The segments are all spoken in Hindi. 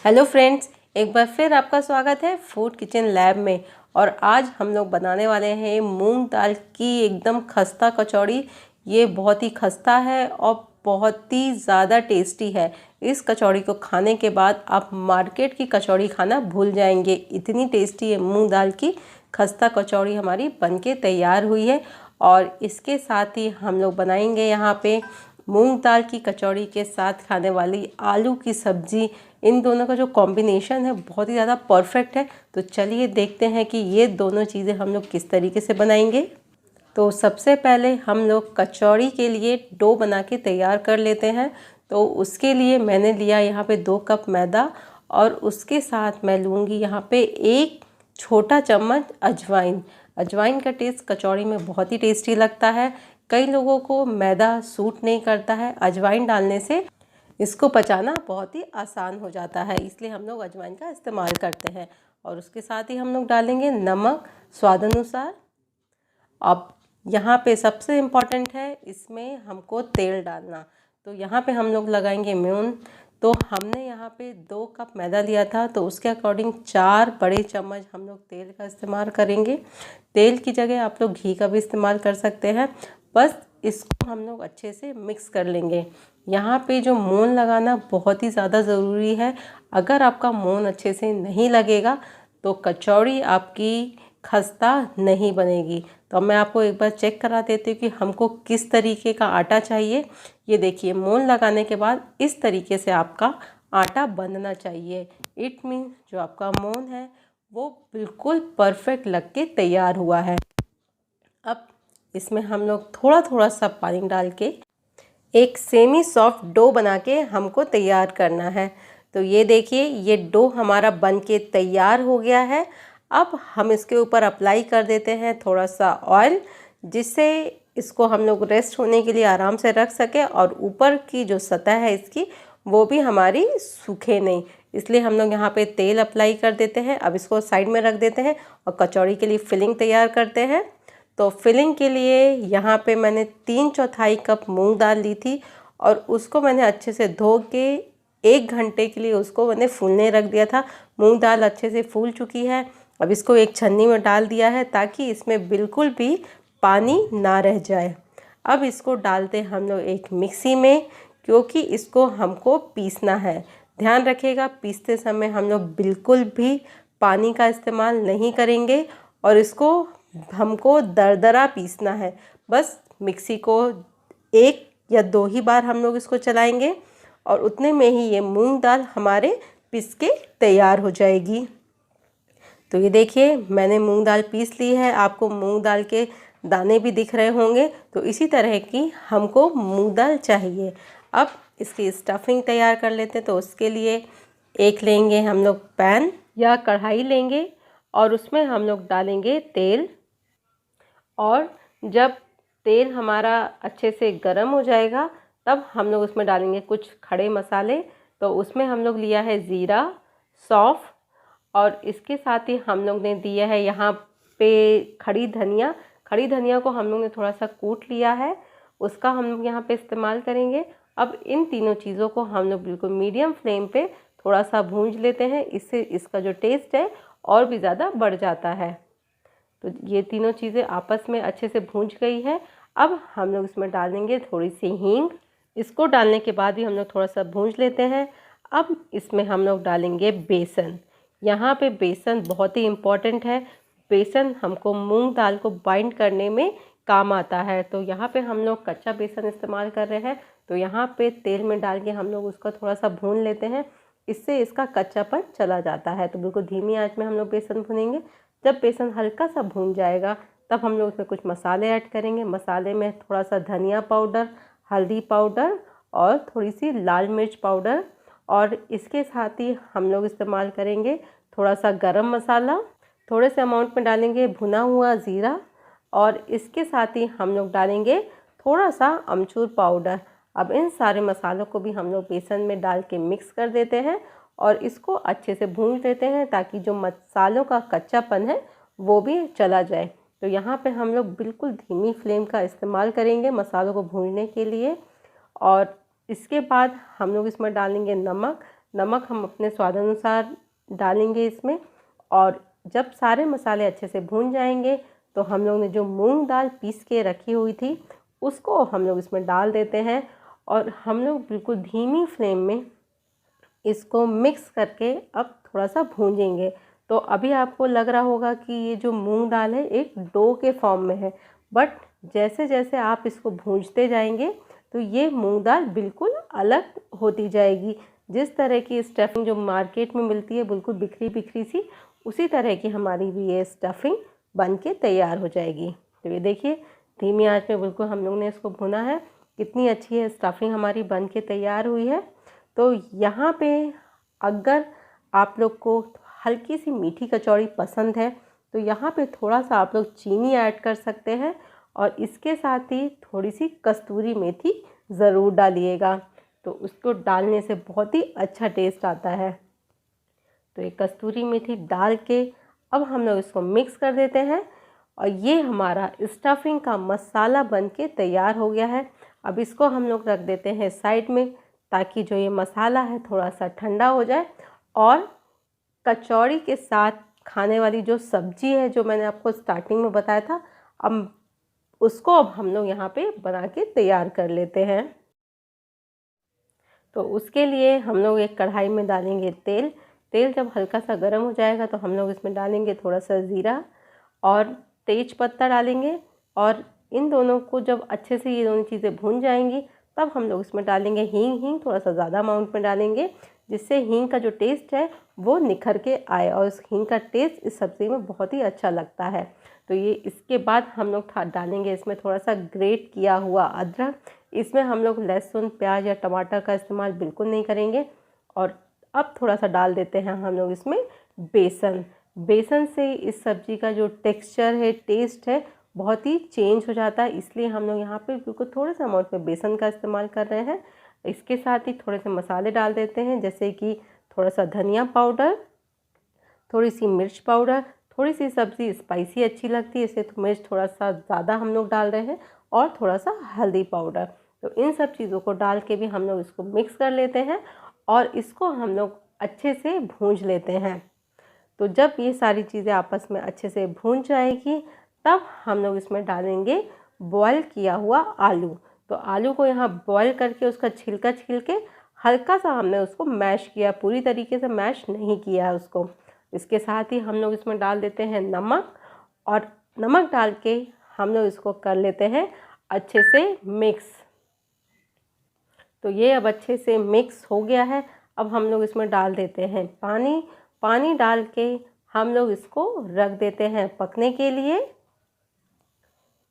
हेलो फ्रेंड्स, एक बार फिर आपका स्वागत है फूड किचन लैब में। और आज हम लोग बनाने वाले हैं मूंग दाल की एकदम खस्ता कचौड़ी। ये बहुत ही खस्ता है और बहुत ही ज़्यादा टेस्टी है। इस कचौड़ी को खाने के बाद आप मार्केट की कचौड़ी खाना भूल जाएंगे, इतनी टेस्टी है मूंग दाल की खस्ता कचौड़ी हमारी बनके तैयार हुई है। और इसके साथ ही हम लोग बनाएंगे यहाँ पे मूंग दाल की कचौड़ी के साथ खाने वाली आलू की सब्ज़ी। इन दोनों का जो कॉम्बिनेशन है बहुत ही ज़्यादा परफेक्ट है। तो चलिए देखते हैं कि ये दोनों चीज़ें हम लोग किस तरीके से बनाएंगे। तो सबसे पहले हम लोग कचौड़ी के लिए डो बना के तैयार कर लेते हैं। तो उसके लिए मैंने लिया यहाँ पे 2 कप मैदा और उसके साथ मैं लूँगी यहाँ पे 1 छोटा चम्मच अजवाइन। अजवाइन का टेस्ट कचौड़ी में बहुत ही टेस्टी लगता है। कई लोगों को मैदा सूट नहीं करता है, अजवाइन डालने से इसको पचाना बहुत ही आसान हो जाता है, इसलिए हम लोग अजवाइन का इस्तेमाल करते हैं। और उसके साथ ही हम लोग डालेंगे नमक स्वाद अनुसार। अब यहाँ पे सबसे इम्पॉर्टेंट है, इसमें हमको तेल डालना। तो यहाँ पे हम लोग लगाएंगे मून। तो हमने यहाँ पे 2 कप मैदा लिया था, तो उसके अकॉर्डिंग 4 बड़े चम्मच हम लोग तेल का इस्तेमाल करेंगे। तेल की जगह आप लोग घी का भी इस्तेमाल कर सकते हैं। बस इसको हम लोग अच्छे से मिक्स कर लेंगे। यहाँ पे जो मोन लगाना बहुत ही ज़्यादा ज़रूरी है। अगर आपका मोन अच्छे से नहीं लगेगा तो कचौड़ी आपकी खस्ता नहीं बनेगी। तो मैं आपको एक बार चेक करा देती हूँ कि हमको किस तरीके का आटा चाहिए। ये देखिए, मोन लगाने के बाद इस तरीके से आपका आटा बनना चाहिए। इट मीन जो आपका मोन है वो बिल्कुल परफेक्ट लग के तैयार हुआ है। अब इसमें हम लोग थोड़ा थोड़ा सा पानी डाल के एक सेमी सॉफ्ट डो बना के हमको तैयार करना है। तो ये देखिए, ये डो हमारा बन के तैयार हो गया है। अब हम इसके ऊपर अप्लाई कर देते हैं थोड़ा सा ऑयल, जिससे इसको हम लोग रेस्ट होने के लिए आराम से रख सके और ऊपर की जो सतह है इसकी वो भी हमारी सूखे नहीं, इसलिए हम लोग यहाँ पे तेल अप्लाई कर देते हैं। अब इसको साइड में रख देते हैं और कचौड़ी के लिए फिलिंग तैयार करते हैं। तो फिलिंग के लिए यहाँ पे मैंने 3/4 कप मूंग दाल ली थी और उसको मैंने अच्छे से धो के 1 घंटे के लिए उसको मैंने फूलने रख दिया था। मूंग दाल अच्छे से फूल चुकी है। अब इसको एक छन्नी में डाल दिया है ताकि इसमें बिल्कुल भी पानी ना रह जाए। अब इसको डालते हम लोग एक मिक्सी में, क्योंकि इसको हमको पीसना है। ध्यान रखिएगा, पीसते समय हम लोग बिल्कुल भी पानी का इस्तेमाल नहीं करेंगे और इसको हमको दरदरा पीसना है। बस मिक्सी को 1 या 2 ही बार हम लोग इसको चलाएंगे और उतने में ही ये मूंग दाल हमारे पीस के तैयार हो जाएगी। तो ये देखिए, मैंने मूंग दाल पीस ली है। आपको मूंग दाल के दाने भी दिख रहे होंगे। तो इसी तरह की हमको मूंग दाल चाहिए। अब इसकी स्टफिंग तैयार कर लेते हैं। तो उसके लिए एक लेंगे हम लोग पैन या कढ़ाई लेंगे और उसमें हम लोग डालेंगे तेल। और जब तेल हमारा अच्छे से गर्म हो जाएगा तब हम लोग उसमें डालेंगे कुछ खड़े मसाले। तो उसमें हम लोग लिया है ज़ीरा, सौंफ और इसके साथ ही हम लोग ने दिया है यहाँ पे खड़ी धनिया। खड़ी धनिया को हम लोग ने थोड़ा सा कूट लिया है, उसका हम लोग यहाँ पे इस्तेमाल करेंगे। अब इन तीनों चीज़ों को हम लोग बिल्कुल मीडियम फ्लेम पे थोड़ा सा भूंज लेते हैं। इससे इसका जो टेस्ट है और भी ज़्यादा बढ़ जाता है। तो ये तीनों चीज़ें आपस में अच्छे से भूंज गई है। अब हम लोग इसमें डालेंगे थोड़ी सी हींग। इसको डालने के बाद ही हम लोग थोड़ा सा भूंज लेते हैं। अब इसमें हम लोग डालेंगे बेसन। यहाँ पे बेसन बहुत ही इम्पॉर्टेंट है। बेसन हमको मूंग दाल को बाइंड करने में काम आता है। तो यहाँ पे हम लोग कच्चा बेसन इस्तेमाल कर रहे हैं। तो यहाँ पे तेल में डाल के हम लोग उसका थोड़ा सा भून लेते हैं, इससे इसका कच्चापन चला जाता है। तो बिल्कुल धीमी आंच में हम लोग बेसन भुनेंगे। जब बेसन हल्का सा भून जाएगा तब हम लोग उसमें कुछ मसाले ऐड करेंगे। मसाले में थोड़ा सा धनिया पाउडर, हल्दी पाउडर और थोड़ी सी लाल मिर्च पाउडर, और इसके साथ ही हम लोग इस्तेमाल करेंगे थोड़ा सा गरम मसाला। थोड़े से अमाउंट में डालेंगे भुना हुआ ज़ीरा और इसके साथ ही हम लोग डालेंगे थोड़ा सा अमचूर पाउडर। अब इन सारे मसालों को भी हम लोग बेसन में डाल के मिक्स कर देते हैं और इसको अच्छे से भून लेते हैं ताकि जो मसालों का कच्चापन है वो भी चला जाए। तो यहाँ पे हम लोग बिल्कुल धीमी फ्लेम का इस्तेमाल करेंगे मसालों को भूनने के लिए। और इसके बाद हम लोग इसमें डालेंगे नमक। नमक हम अपने स्वादानुसार डालेंगे इसमें। और जब सारे मसाले अच्छे से भून जाएंगे तो हम लोग ने जो मूंग दाल पीस के रखी हुई थी उसको हम लोग इसमें डाल देते हैं और हम लोग बिल्कुल धीमी फ्लेम में इसको मिक्स करके अब थोड़ा सा भूंजेंगे। तो अभी आपको लग रहा होगा कि ये जो मूंग दाल है एक डो के फॉर्म में है, बट जैसे जैसे आप इसको भूंजते जाएंगे तो ये मूंग दाल बिल्कुल अलग होती जाएगी। जिस तरह की स्टफिंग जो मार्केट में मिलती है बिल्कुल बिखरी बिखरी सी, उसी तरह की हमारी भी ये स्टफिंग बन के तैयार हो जाएगी। तो ये देखिए धीमी आंच में बिल्कुल हम लोग ने इसको भुना है, कितनी अच्छी है स्टफिंग हमारी बन के तैयार हुई है। तो यहाँ पे अगर आप लोग को हल्की सी मीठी कचौड़ी पसंद है तो यहाँ पे थोड़ा सा आप लोग चीनी ऐड कर सकते हैं और इसके साथ ही थोड़ी सी कस्तूरी मेथी ज़रूर डालिएगा, तो उसको डालने से बहुत ही अच्छा टेस्ट आता है। तो ये कस्तूरी मेथी डाल के अब हम लोग इसको मिक्स कर देते हैं और ये हमारा स्टफिंग का मसाला बन के तैयार हो गया है। अब इसको हम लोग रख देते हैं साइड में ताकि जो ये मसाला है थोड़ा सा ठंडा हो जाए। और कचौड़ी के साथ खाने वाली जो सब्जी है जो मैंने आपको स्टार्टिंग में बताया था, अब उसको अब हम लोग यहाँ पे बना के तैयार कर लेते हैं। तो उसके लिए हम लोग एक कढ़ाई में डालेंगे तेल। तेल जब हल्का सा गर्म हो जाएगा तो हम लोग इसमें डालेंगे थोड़ा सा ज़ीरा और तेज पत्ता डालेंगे। और इन दोनों को जब अच्छे से ये दोनों चीज़ें भून जाएंगी तब हम लोग इसमें डालेंगे हींग। हींग थोड़ा सा ज़्यादा अमाउंट में डालेंगे जिससे हींग का जो टेस्ट है वो निखर के आए और इस हींग का टेस्ट इस सब्ज़ी में बहुत ही अच्छा लगता है। तो ये इसके बाद हम लोग डालेंगे इसमें थोड़ा सा ग्रेट किया हुआ अदरक। इसमें हम लोग लहसुन प्याज या टमाटर का इस्तेमाल बिल्कुल नहीं करेंगे। और अब थोड़ा सा डाल देते हैं हम लोग इसमें बेसन। बेसन से इस सब्ज़ी का जो टेक्सचर है टेस्ट है बहुत ही चेंज हो जाता है, इसलिए हम लोग यहाँ पे बिल्कुल थोड़े से अमाउंट में बेसन का इस्तेमाल कर रहे हैं। इसके साथ ही थोड़े से मसाले डाल देते हैं जैसे कि थोड़ा सा धनिया पाउडर, थोड़ी सी मिर्च पाउडर। थोड़ी सी सब्ज़ी स्पाइसी अच्छी लगती है इसलिए तो मिर्च थोड़ा सा ज़्यादा हम लोग डाल रहे हैं और थोड़ा सा हल्दी पाउडर। तो इन सब चीज़ों को डाल के भी हम लोग इसको मिक्स कर लेते हैं और इसको हम लोग अच्छे से भूंज लेते हैं। तो जब ये सारी चीज़ें आपस में अच्छे से भून जाएगी तब हम लोग इसमें डालेंगे बॉयल किया हुआ आलू। तो आलू को यहाँ बॉयल करके उसका छिलका छील के हल्का सा हमने उसको मैश किया, पूरी तरीके से मैश नहीं किया है उसको। इसके साथ ही हम लोग इसमें डाल देते हैं नमक और नमक डाल के हम लोग इसको कर लेते हैं अच्छे से मिक्स। तो ये अब अच्छे से मिक्स हो गया है। अब हम लोग इसमें डाल देते हैं पानी। पानी डाल के हम लोग इसको रख देते हैं पकने के लिए।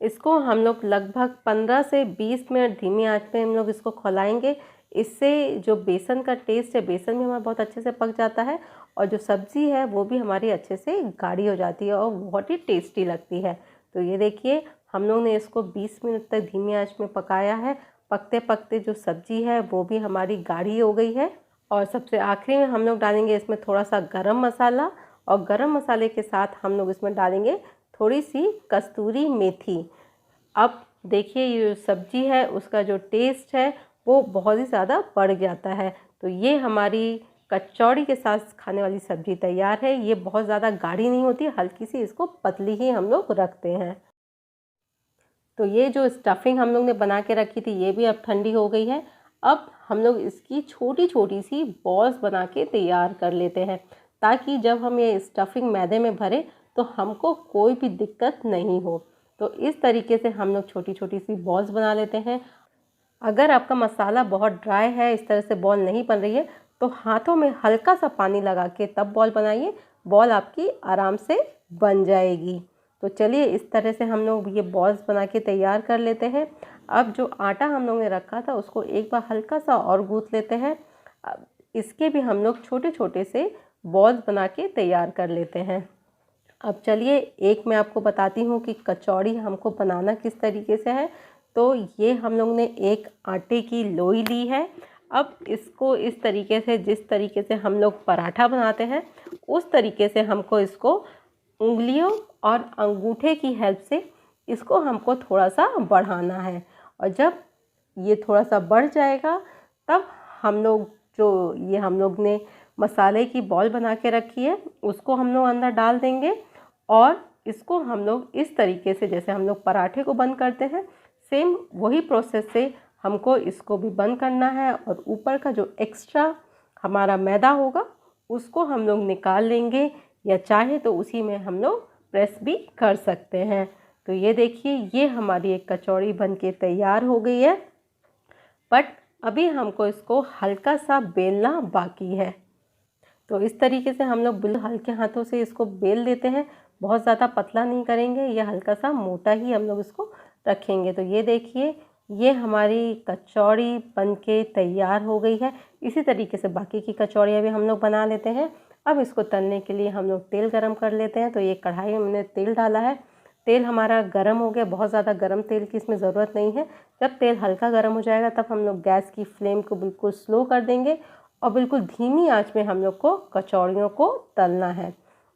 इसको हम लोग लगभग 15 से 20 मिनट धीमी आंच पे हम लोग इसको खौलाएंगे। इससे जो बेसन का टेस्ट है बेसन भी हमारा बहुत अच्छे से पक जाता है और जो सब्ज़ी है वो भी हमारी अच्छे से गाढ़ी हो जाती है और बहुत ही टेस्टी लगती है। तो ये देखिए हम लोग ने इसको 20 मिनट तक धीमी आंच में पकाया है। पकते पकते जो सब्ज़ी है वो भी हमारी गाढ़ी हो गई है। और सबसे आखिरी में हम लोग डालेंगे इसमें थोड़ा सा गरम मसाला और गरम मसाले के साथ हम लोग इसमें डालेंगे थोड़ी सी कस्तूरी मेथी। अब देखिए ये सब्ज़ी है उसका जो टेस्ट है वो बहुत ही ज़्यादा बढ़ जाता है। तो ये हमारी कचौड़ी के साथ खाने वाली सब्ज़ी तैयार है। ये बहुत ज़्यादा गाढ़ी नहीं होती, हल्की सी इसको पतली ही हम लोग रखते हैं। तो ये जो स्टफिंग हम लोग ने बना के रखी थी ये भी अब ठंडी हो गई है। अब हम लोग इसकी छोटी छोटी सी बॉल्स बना के तैयार कर लेते हैं ताकि जब हम ये स्टफिंग मैदे में भरें तो हमको कोई भी दिक्कत नहीं हो। तो इस तरीके से हम लोग छोटी छोटी सी बॉल्स बना लेते हैं। अगर आपका मसाला बहुत ड्राई है, इस तरह से बॉल नहीं बन रही है, तो हाथों में हल्का सा पानी लगा के तब बॉल बनाइए, बॉल आपकी आराम से बन जाएगी। तो चलिए इस तरह से हम लोग ये बॉल्स बना के तैयार कर लेते हैं। अब जो आटा हम लोग ने रखा था उसको एक बार हल्का सा और गूँथ लेते हैं। अब इसके भी हम लोग छोटे छोटे से बॉल्स बना के तैयार कर लेते हैं। अब चलिए एक मैं आपको बताती हूँ कि कचौड़ी हमको बनाना किस तरीके से है। तो ये हम लोग ने एक आटे की लोई ली है। अब इसको इस तरीके से, जिस तरीके से हम लोग पराठा बनाते हैं उस तरीके से हमको इसको उंगलियों और अंगूठे की हेल्प से इसको हमको थोड़ा सा बढ़ाना है। और जब ये थोड़ा सा बढ़ जाएगा तब हम लोग जो ये हम लोग ने मसाले की बॉल बना के रखी है उसको हम लोग अंदर डाल देंगे और इसको हम लोग इस तरीके से, जैसे हम लोग पराठे को बंद करते हैं, सेम वही प्रोसेस से हमको इसको भी बंद करना है। और ऊपर का जो एक्स्ट्रा हमारा मैदा होगा उसको हम लोग निकाल लेंगे, या चाहे तो उसी में हम लोग प्रेस भी कर सकते हैं। तो ये देखिए, ये हमारी एक कचौड़ी बन के तैयार हो गई है। बट अभी हमको इसको हल्का सा बेलना बाकी है। तो इस तरीके से हम लोग बिल्कुल हल्के हाथों से इसको बेल देते हैं, बहुत ज़्यादा पतला नहीं करेंगे, ये हल्का सा मोटा ही हम लोग इसको रखेंगे। तो ये देखिए, ये हमारी कचौड़ी बनके तैयार हो गई है। इसी तरीके से बाकी की कचौड़ियाँ भी हम लोग बना लेते हैं। अब इसको तलने के लिए हम लोग तेल गरम कर लेते हैं। तो ये कढ़ाई में हमने तेल डाला है, तेल हमारा गरम हो गया। बहुत ज़्यादा गरम तेल की इसमें ज़रूरत नहीं है। जब तेल हल्का गरम हो जाएगा तब हम लोग गैस की फ्लेम को बिल्कुल स्लो कर देंगे और बिल्कुल धीमी आंच में हम लोग को कचौड़ियों को तलना है।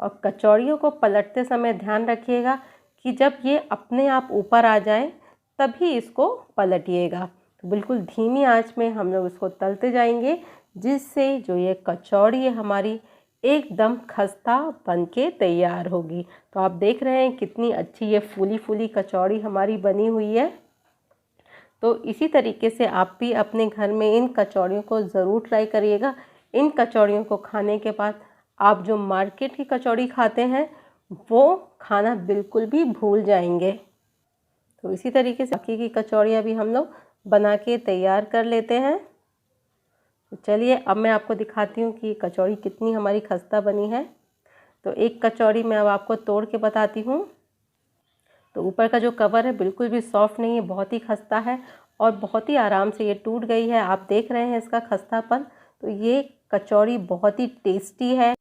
और कचौड़ियों को पलटते समय ध्यान रखिएगा कि जब ये अपने आप ऊपर आ जाए तभी इसको पलटिएगा। तो बिल्कुल धीमी आंच में हम लोग इसको तलते जाएंगे, जिससे जो ये कचौड़ी है हमारी एकदम खस्ता बनके तैयार होगी। तो आप देख रहे हैं कितनी अच्छी ये फूली फूली कचौड़ी हमारी बनी हुई है। तो इसी तरीके से आप भी अपने घर में इन कचौड़ियों को ज़रूर ट्राई करिएगा। इन कचौड़ियों को खाने के बाद आप जो मार्केट की कचौड़ी खाते हैं वो खाना बिल्कुल भी भूल जाएंगे। तो इसी तरीके से बाकी की कचौड़ियाँ भी हम लोग बना के तैयार कर लेते हैं। तो चलिए अब मैं आपको दिखाती हूँ कि कचौड़ी कितनी हमारी खस्ता बनी है। तो एक कचौड़ी मैं अब आपको तोड़ के बताती हूँ। तो ऊपर का जो कवर है बिल्कुल भी सॉफ्ट नहीं है, बहुत ही खस्ता है और बहुत ही आराम से ये टूट गई है। आप देख रहे हैं इसका खस्तापन। तो ये कचौड़ी बहुत ही टेस्टी है।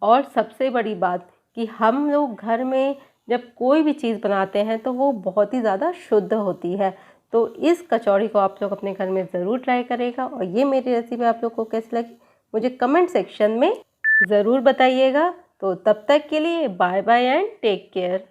और सबसे बड़ी बात कि हम लोग घर में जब कोई भी चीज़ बनाते हैं तो वो बहुत ही ज़्यादा शुद्ध होती है। तो इस कचौड़ी को आप लोग अपने घर में ज़रूर ट्राई करेगा। और ये मेरी रेसिपी आप लोग को कैसी लगी मुझे कमेंट सेक्शन में ज़रूर बताइएगा। तो तब तक के लिए bye bye and take care.